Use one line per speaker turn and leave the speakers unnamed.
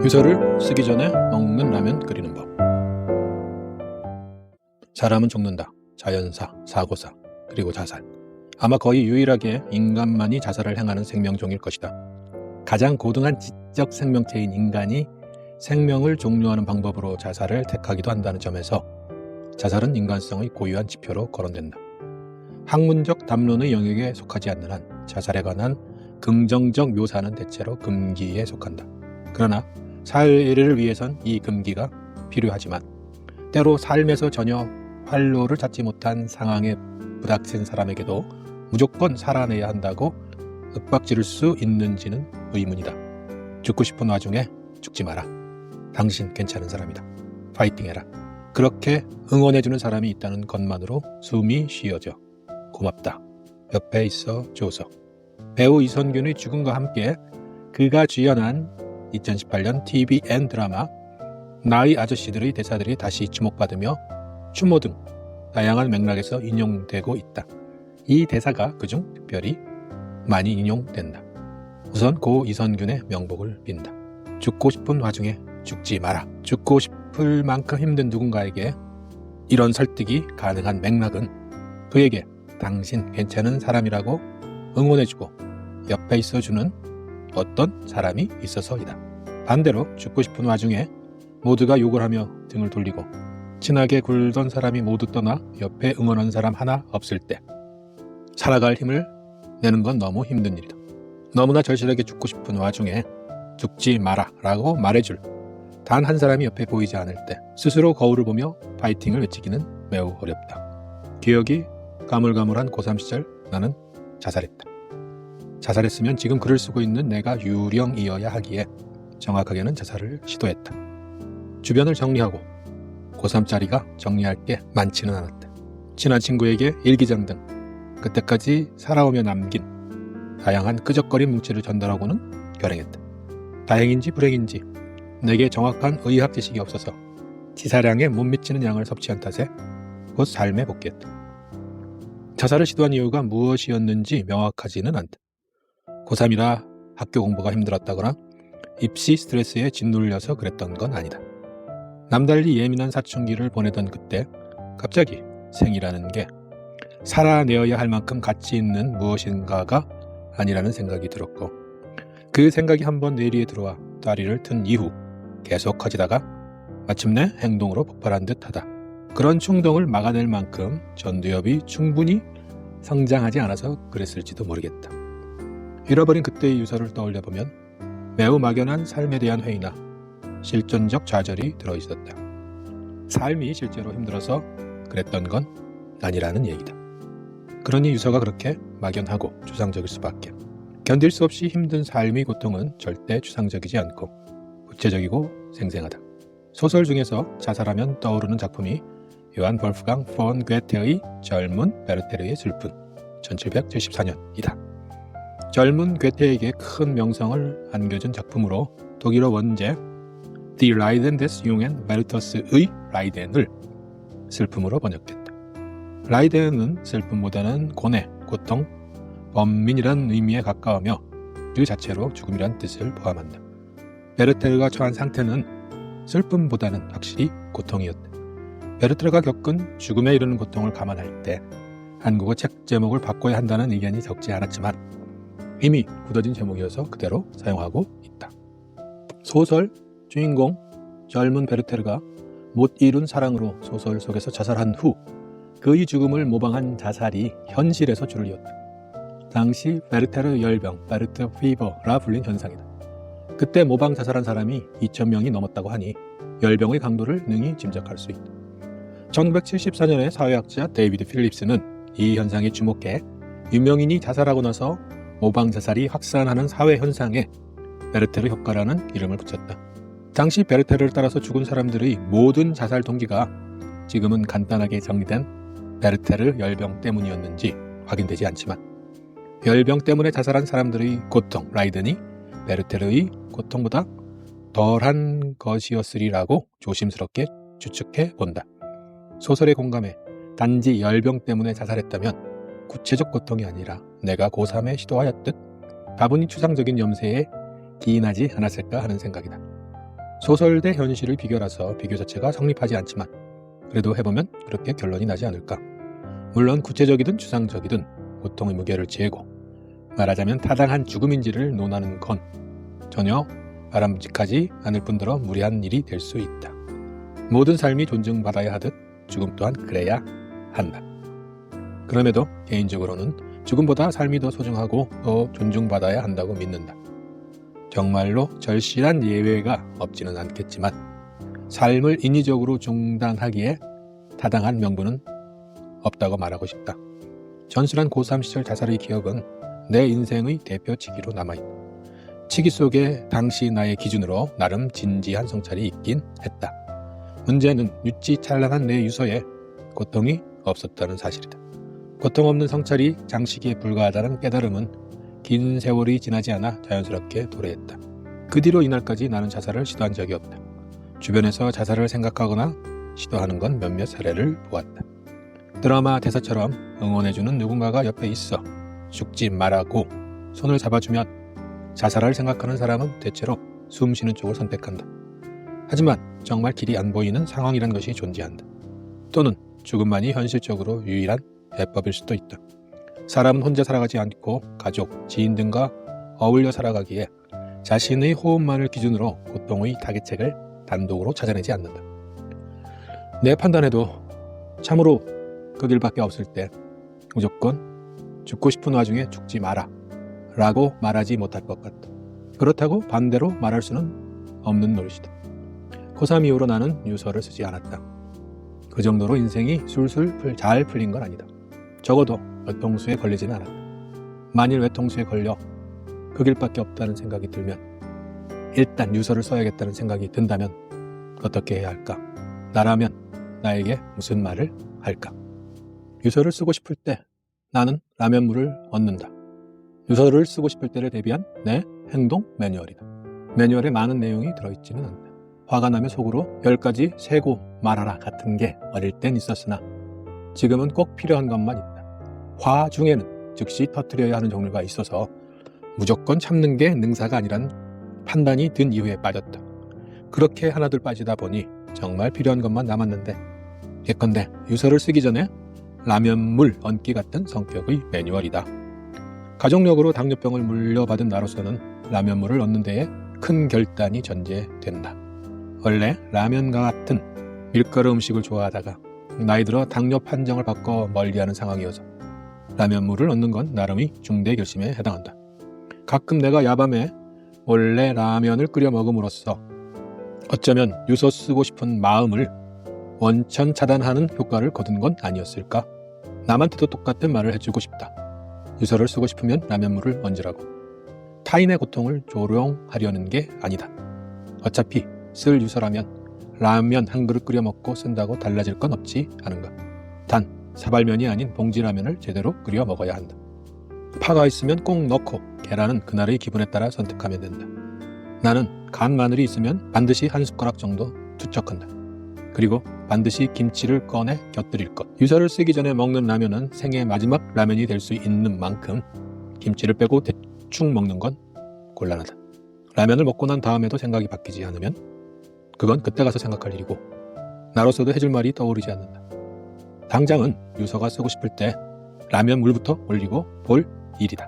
유서를 쓰기 전에 먹는 라면 끓이는 법. 사람은 죽는다. 자연사, 사고사, 그리고 자살. 아마 거의 유일하게 인간만이 자살을 행하는 생명종일 것이다. 가장 고등한 지적 생명체인 인간이 생명을 종료하는 방법으로 자살을 택하기도 한다는 점에서 자살은 인간성의 고유한 지표로 거론된다. 학문적 담론의 영역에 속하지 않는 한 자살에 관한 긍정적 묘사는 대체로 금기에 속한다. 그러나 사회를 위해선 이 금기가 필요하지만 때로 삶에서 전혀 활로를 찾지 못한 상황에 부닥친 사람에게도 무조건 살아내야 한다고 윽박지를 수 있는지는 의문이다. 죽고 싶은 와중에 죽지 마라. 당신 괜찮은 사람이다. 파이팅해라. 그렇게 응원해주는 사람이 있다는 것만으로 숨이 쉬어져. 고맙다. 옆에 있어 줘서. 배우 이선균의 죽음과 함께 그가 주연한 2018년 TVN 드라마 나의 아저씨들의 대사들이 다시 주목받으며 추모 등 다양한 맥락에서 인용되고 있다. 이 대사가 그중 특별히 많이 인용된다. 우선 고 이선균의 명복을 빈다. 죽고 싶은 와중에 죽지 마라. 죽고 싶을 만큼 힘든 누군가에게 이런 설득이 가능한 맥락은 그에게 당신 괜찮은 사람이라고 응원해주고 옆에 있어주는 어떤 사람이 있어서이다. 반대로 죽고 싶은 와중에 모두가 욕을 하며 등을 돌리고 친하게 굴던 사람이 모두 떠나 옆에 응원하는 사람 하나 없을 때 살아갈 힘을 내는 건 너무 힘든 일이다. 너무나 절실하게 죽고 싶은 와중에 죽지 마라 라고 말해줄 단 한 사람이 옆에 보이지 않을 때 스스로 거울을 보며 파이팅을 외치기는 매우 어렵다. 기억이 가물가물한 고3 시절 나는 자살했다. 자살했으면 지금 글을 쓰고 있는 내가 유령이어야 하기에 정확하게는 자살을 시도했다. 주변을 정리하고 고3짜리가 정리할 게 많지는 않았다. 친한 친구에게 일기장 등 그때까지 살아오며 남긴 다양한 끄적거린 뭉치를 전달하고는 결행했다. 다행인지 불행인지 내게 정확한 의학 지식이 없어서 지사량에 못 미치는 양을 섭취한 탓에 곧 삶에 복귀했다. 자살을 시도한 이유가 무엇이었는지 명확하지는 않다. 고3이라 학교 공부가 힘들었다거나 입시 스트레스에 짓눌려서 그랬던 건 아니다. 남달리 예민한 사춘기를 보내던 그때 갑자기 생이라는 게 살아내어야 할 만큼 가치 있는 무엇인가가 아니라는 생각이 들었고 그 생각이 한번 뇌리에 들어와 다리를 튼 이후 계속 커지다가 마침내 행동으로 폭발한 듯하다. 그런 충동을 막아낼 만큼 전두엽이 충분히 성장하지 않아서 그랬을지도 모르겠다. 잃어버린 그때의 유서를 떠올려보면 매우 막연한 삶에 대한 회의나 실존적 좌절이 들어있었다. 삶이 실제로 힘들어서 그랬던 건 아니라는 얘기다. 그러니 유서가 그렇게 막연하고 추상적일 수밖에. 견딜 수 없이 힘든 삶의 고통은 절대 추상적이지 않고 구체적이고 생생하다. 소설 중에서 자살하면 떠오르는 작품이 요한 볼프강 폰 괴테의 젊은 베르테르의 슬픔 1774년이다. 젊은 괴테에게 큰 명성을 안겨준 작품으로 독일어 원제 Die Leiden des jungen Werthers"의 라이덴을 슬픔으로 번역했다. 라이덴은 슬픔보다는 고뇌, 고통, 번민이란 의미에 가까우며 그 자체로 죽음이란 뜻을 포함한다. 베르테르가 처한 상태는 슬픔보다는 확실히 고통이었다. 베르테르가 겪은 죽음에 이르는 고통을 감안할 때 한국어 책 제목을 바꿔야 한다는 의견이 적지 않았지만 이미 굳어진 제목이어서 그대로 사용하고 있다. 소설 주인공 젊은 베르테르가 못 이룬 사랑으로 소설 속에서 자살한 후 그의 죽음을 모방한 자살이 현실에서 줄을 이었다. 당시 베르테르 열병, 베르테르 피버라 불린 현상이다. 그때 모방 자살한 사람이 2,000명이 넘었다고 하니 열병의 강도를 능히 짐작할 수 있다. 1974년에 사회학자 데이비드 필립스는 이 현상에 주목해 유명인이 자살하고 나서 모방 자살이 확산하는 사회 현상에 베르테르 효과라는 이름을 붙였다. 당시 베르테르를 따라서 죽은 사람들의 모든 자살 동기가 지금은 간단하게 정리된 베르테르 열병 때문이었는지 확인되지 않지만 열병 때문에 자살한 사람들의 고통, 라이덴이 베르테르의 고통보다 덜한 것이었으리라고 조심스럽게 추측해 본다. 소설에 공감해 단지 열병 때문에 자살했다면 구체적 고통이 아니라 내가 고3에 시도하였듯 다분히 추상적인 염세에 기인하지 않았을까 하는 생각이다. 소설 대 현실의 비교라서 비교 자체가 성립하지 않지만 그래도 해보면 그렇게 결론이 나지 않을까. 물론 구체적이든 추상적이든 고통의 무게를 재고 말하자면 타당한 죽음인지를 논하는 건 전혀 바람직하지 않을 뿐더러 무리한 일이 될 수 있다. 모든 삶이 존중받아야 하듯 죽음 또한 그래야 한다. 그럼에도 개인적으로는 죽음보다 삶이 더 소중하고 더 존중받아야 한다고 믿는다. 정말로 절실한 예외가 없지는 않겠지만 삶을 인위적으로 중단하기에 타당한 명분은 없다고 말하고 싶다. 전술한 고3 시절 자살의 기억은 내 인생의 대표치기로 남아있다. 치기 속에 당시 나의 기준으로 나름 진지한 성찰이 있긴 했다. 문제는 유치 찬란한 내 유서에 고통이 없었다는 사실이다. 고통 없는 성찰이 장시기에 불과하다는 깨달음은 긴 세월이 지나지 않아 자연스럽게 도래했다. 그 뒤로 이날까지 나는 자살을 시도한 적이 없다. 주변에서 자살을 생각하거나 시도하는 건 몇몇 사례를 보았다. 드라마 대사처럼 응원해주는 누군가가 옆에 있어 죽지 말라고 손을 잡아주면 자살할 생각하는 사람은 대체로 숨 쉬는 쪽을 선택한다. 하지만 정말 길이 안 보이는 상황이란 것이 존재한다. 또는 죽음만이 현실적으로 유일한 대법일 수도 있다. 사람은 혼자 살아가지 않고 가족, 지인 등과 어울려 살아가기에 자신의 호흡만을 기준으로 고통의 타겟책을 단독으로 찾아내지 않는다. 내 판단에도 참으로 그 길밖에 없을 때 무조건 죽고 싶은 와중에 죽지 마라 라고 말하지 못할 것 같다. 그렇다고 반대로 말할 수는 없는 노릇이다. 고3 이후로 나는 유서를 쓰지 않았다. 그 정도로 인생이 술술 잘 풀린 건 아니다. 적어도 외통수에 걸리지는 않았다. 만일 외통수에 걸려 그 길밖에 없다는 생각이 들면 일단 유서를 써야겠다는 생각이 든다면 어떻게 해야 할까? 나라면 나에게 무슨 말을 할까? 유서를 쓰고 싶을 때 나는 라면물을 얻는다. 유서를 쓰고 싶을 때를 대비한 내 행동 매뉴얼이다. 매뉴얼에 많은 내용이 들어있지는 않다. 화가 나면 속으로 10가지 세고 말하라 같은 게 어릴 땐 있었으나 지금은 꼭 필요한 것만 있다. 화 중에는 즉시 터뜨려야 하는 종류가 있어서 무조건 참는 게 능사가 아니란 판단이 든 이후에 빠졌다. 그렇게 하나둘 빠지다 보니 정말 필요한 것만 남았는데 예컨대 유서를 쓰기 전에 라면물 얹기 같은 성격의 매뉴얼이다. 가족력으로 당뇨병을 물려받은 나로서는 라면물을 얻는 데에 큰 결단이 전제된다. 원래 라면과 같은 밀가루 음식을 좋아하다가 나이 들어 당뇨 판정을 받고 멀리하는 상황이어서 라면물을 얻는 건 나름의 중대 결심에 해당한다. 가끔 내가 야밤에 몰래 라면을 끓여 먹음으로써 어쩌면 유서 쓰고 싶은 마음을 원천 차단하는 효과를 거둔 건 아니었을까? 남한테도 똑같은 말을 해주고 싶다. 유서를 쓰고 싶으면 라면물을 얹으라고. 타인의 고통을 조롱하려는 게 아니다. 어차피 쓸 유서라면 라면 한 그릇 끓여 먹고 쓴다고 달라질 건 없지 않은가. 단 사발면이 아닌 봉지라면을 제대로 끓여 먹어야 한다. 파가 있으면 꼭 넣고 계란은 그날의 기분에 따라 선택하면 된다. 나는 간 마늘이 있으면 반드시 한 숟가락 정도 투척한다. 그리고 반드시 김치를 꺼내 곁들일 것. 유서를 쓰기 전에 먹는 라면은 생애 마지막 라면이 될 수 있는 만큼 김치를 빼고 대충 먹는 건 곤란하다. 라면을 먹고 난 다음에도 생각이 바뀌지 않으면 그건 그때 가서 생각할 일이고 나로서도 해줄 말이 떠오르지 않는다. 당장은 유서가 쓰고 싶을 때 라면 물부터 올리고 볼 일이다.